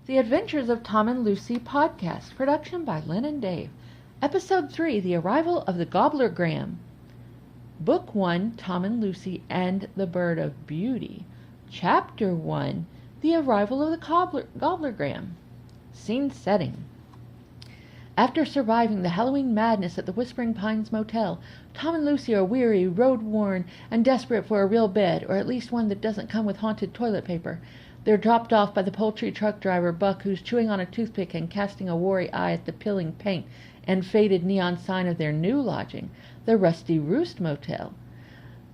The Adventures of Tom and Lucy podcast, production by Lynn and Dave. Episode 3, The Arrival of the Gobblergram. Book 1, Tom and Lucy and the Bird of Beauty. Chapter 1, The Arrival of the Gobblergram. Scene setting. After surviving the Halloween madness at the Whispering Pines Motel, Tom and Lucy are weary, road-worn, and desperate for a real bed, or at least one that doesn't come with haunted toilet paper. They're dropped off by the poultry truck driver, Buck, who's chewing on a toothpick and casting a wary eye at the peeling paint and faded neon sign of their new lodging, the Rusty Roost Motel.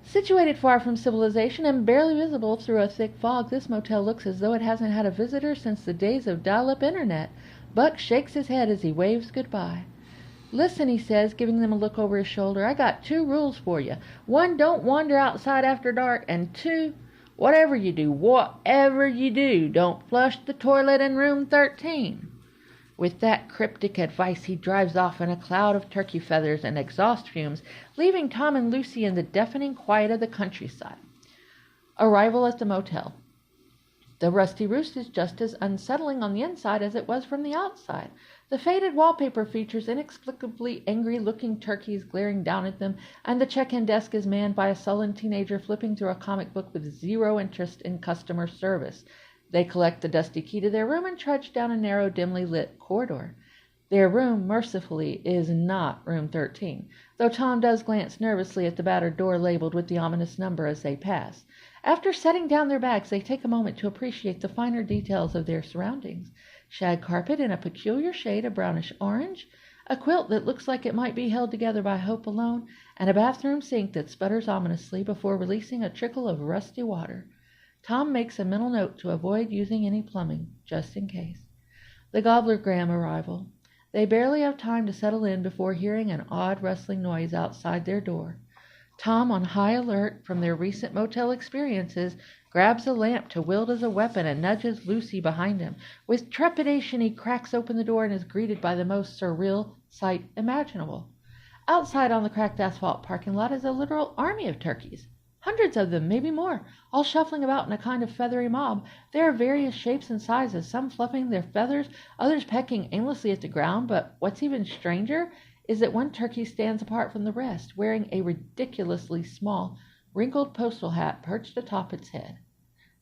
Situated far from civilization and barely visible through a thick fog, this motel looks as though it hasn't had a visitor since the days of dial-up internet. Buck shakes his head as he waves goodbye. "Listen," he says, giving them a look over his shoulder, "I got 2 rules for you. 1, don't wander outside after dark, and 2, whatever you do, don't flush the toilet in room 13. With that cryptic advice, he drives off in a cloud of turkey feathers and exhaust fumes, leaving Tom and Lucy in the deafening quiet of the countryside. Arrival at the motel. The Rusty Roost is just as unsettling on the inside as it was from the outside. The faded wallpaper features inexplicably angry-looking turkeys glaring down at them, and the check-in desk is manned by a sullen teenager flipping through a comic book with zero interest in customer service. They collect the dusty key to their room and trudge down a narrow, dimly lit corridor. Their room, mercifully, is not room 13, though Tom does glance nervously at the battered door labeled with the ominous number as they pass. After setting down their bags, they take a moment to appreciate the finer details of their surroundings. Shag carpet in a peculiar shade of brownish orange, a quilt that looks like it might be held together by hope alone, and a bathroom sink that sputters ominously before releasing a trickle of rusty water. Tom makes a mental note to avoid using any plumbing, just in case. The Gobblergram arrival. They barely have time to settle in before hearing an odd rustling noise outside their door. Tom, on high alert from their recent motel experiences, grabs a lamp to wield as a weapon and nudges Lucy behind him. With trepidation, he cracks open the door and is greeted by the most surreal sight imaginable. Outside on the cracked asphalt parking lot is a literal army of turkeys. Hundreds of them, maybe more, all shuffling about in a kind of feathery mob. They are various shapes and sizes, some fluffing their feathers, others pecking aimlessly at the ground, but what's even stranger is that one turkey stands apart from the rest, wearing a ridiculously small, wrinkled postal hat perched atop its head.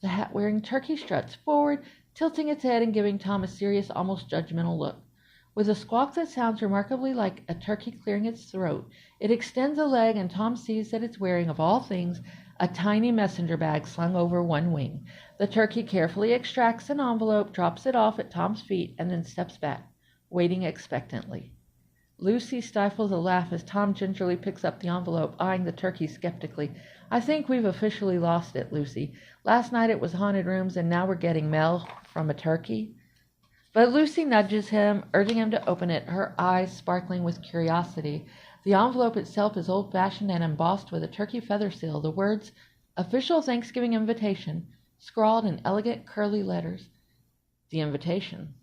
The hat-wearing turkey struts forward, tilting its head and giving Tom a serious, almost judgmental look. With a squawk that sounds remarkably like a turkey clearing its throat, it extends a leg, and Tom sees that it's wearing, of all things, a tiny messenger bag slung over one wing. The turkey carefully extracts an envelope, drops it off at Tom's feet, and then steps back, waiting expectantly. Lucy stifles a laugh as Tom gingerly picks up the envelope, eyeing the turkey skeptically. "I think we've officially lost it, Lucy. Last night it was haunted rooms, and now we're getting mail from a turkey." But Lucy nudges him, urging him to open it, her eyes sparkling with curiosity. The envelope itself is old-fashioned and embossed with a turkey feather seal, the words, "Official Thanksgiving Invitation," scrawled in elegant curly letters. The invitation.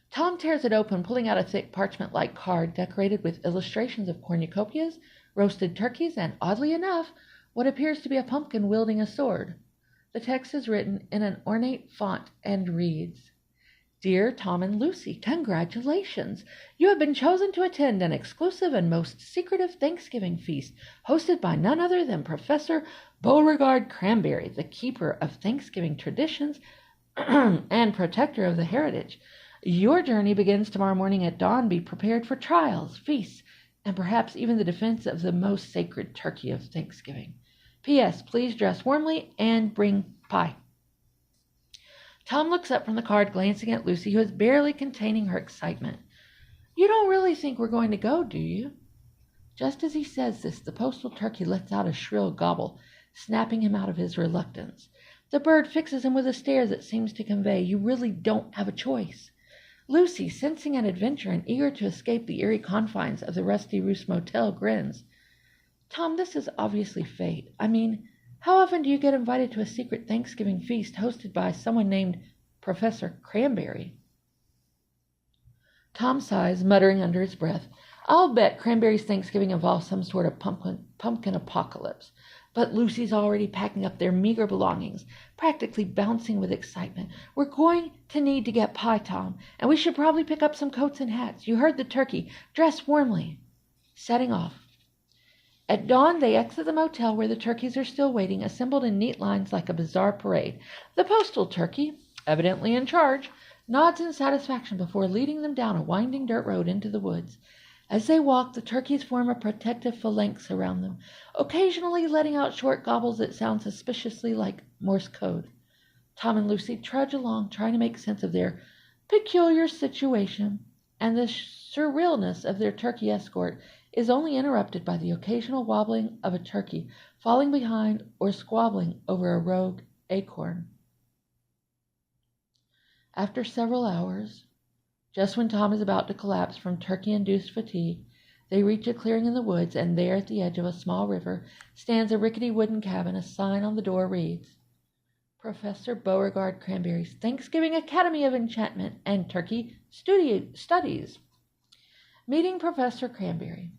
Tom tears it open, pulling out a thick parchment-like card decorated with illustrations of cornucopias, roasted turkeys, and, oddly enough, what appears to be a pumpkin wielding a sword. The text is written in an ornate font and reads, "Dear Tom and Lucy, congratulations! You have been chosen to attend an exclusive and most secretive Thanksgiving feast hosted by none other than Professor Beauregard Cranberry, the keeper of Thanksgiving traditions and protector of the heritage. Your journey begins tomorrow morning at dawn. Be prepared for trials, feasts, and perhaps even the defense of the most sacred turkey of Thanksgiving. P.S. Please dress warmly and bring pie." Tom looks up from the card, glancing at Lucy, who is barely containing her excitement. "You don't really think we're going to go, do you?" Just as he says this, the postal turkey lets out a shrill gobble, snapping him out of his reluctance. The bird fixes him with a stare that seems to convey, "You really don't have a choice." Lucy, sensing an adventure and eager to escape the eerie confines of the Rusty Roost Motel, grins. "Tom, this is obviously fate. I mean, how often do you get invited to a secret Thanksgiving feast hosted by someone named Professor Cranberry?" Tom sighs, muttering under his breath, "I'll bet Cranberry's Thanksgiving involves some sort of pumpkin apocalypse. But Lucy's already packing up their meager belongings, practically bouncing with excitement. "We're going to need to get pie, Tom, and we should probably pick up some coats and hats. You heard the turkey. Dress warmly." Setting off. At dawn, they exit the motel where the turkeys are still waiting, assembled in neat lines like a bizarre parade. The postal turkey, evidently in charge, nods in satisfaction before leading them down a winding dirt road into the woods. As they walk, the turkeys form a protective phalanx around them, occasionally letting out short gobbles that sound suspiciously like Morse code. Tom and Lucy trudge along, trying to make sense of their peculiar situation, and the surrealness of their turkey escort is only interrupted by the occasional wobbling of a turkey falling behind or squabbling over a rogue acorn. After several hours, just when Tom is about to collapse from turkey-induced fatigue, they reach a clearing in the woods, and there at the edge of a small river stands a rickety wooden cabin. A sign on the door reads, "Professor Beauregard Cranberry's Thanksgiving Academy of Enchantment and Turkey Studies." Meeting Professor Cranberry.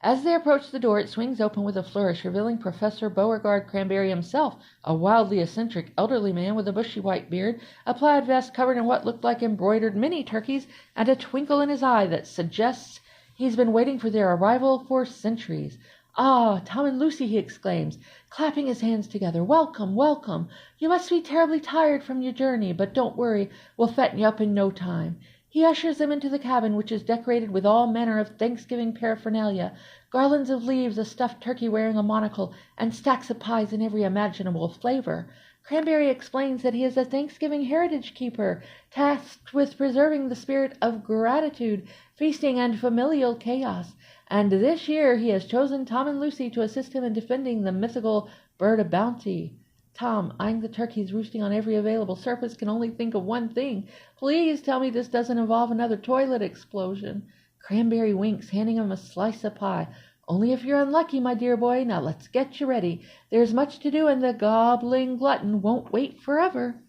As they approach the door, it swings open with a flourish, revealing Professor Beauregard Cranberry himself, a wildly eccentric elderly man with a bushy white beard, a plaid vest covered in what looked like embroidered mini turkeys, and a twinkle in his eye that suggests he's been waiting for their arrival for centuries. "Ah, Tom and Lucy," he exclaims, clapping his hands together. "Welcome, welcome. You must be terribly tired from your journey, but don't worry, we'll fatten you up in no time." He ushers them into the cabin, which is decorated with all manner of Thanksgiving paraphernalia, garlands of leaves, a stuffed turkey wearing a monocle, and stacks of pies in every imaginable flavor. Cranberry explains that he is a Thanksgiving heritage keeper, tasked with preserving the spirit of gratitude, feasting, and familial chaos. And this year he has chosen Tom and Lucy to assist him in defending the mythical bird of bounty. Tom, eyeing the turkeys roosting on every available surface, can only think of one thing. "Please tell me this doesn't involve another toilet explosion." Cranberry winks, handing him a slice of pie. "Only if you're unlucky, my dear boy. Now let's get you ready. There's much to do, and the gobbling glutton won't wait forever."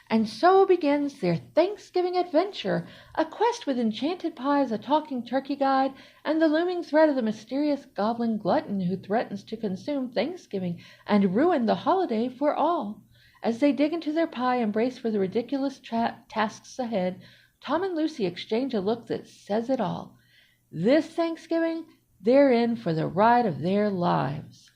And so begins their Thanksgiving adventure, a quest with enchanted pies, a talking turkey guide, and the looming threat of the mysterious gobbling glutton who threatens to consume Thanksgiving and ruin the holiday for all. As they dig into their pie and brace for the ridiculous tasks ahead, Tom and Lucy exchange a look that says it all. This Thanksgiving, they're in for the ride of their lives.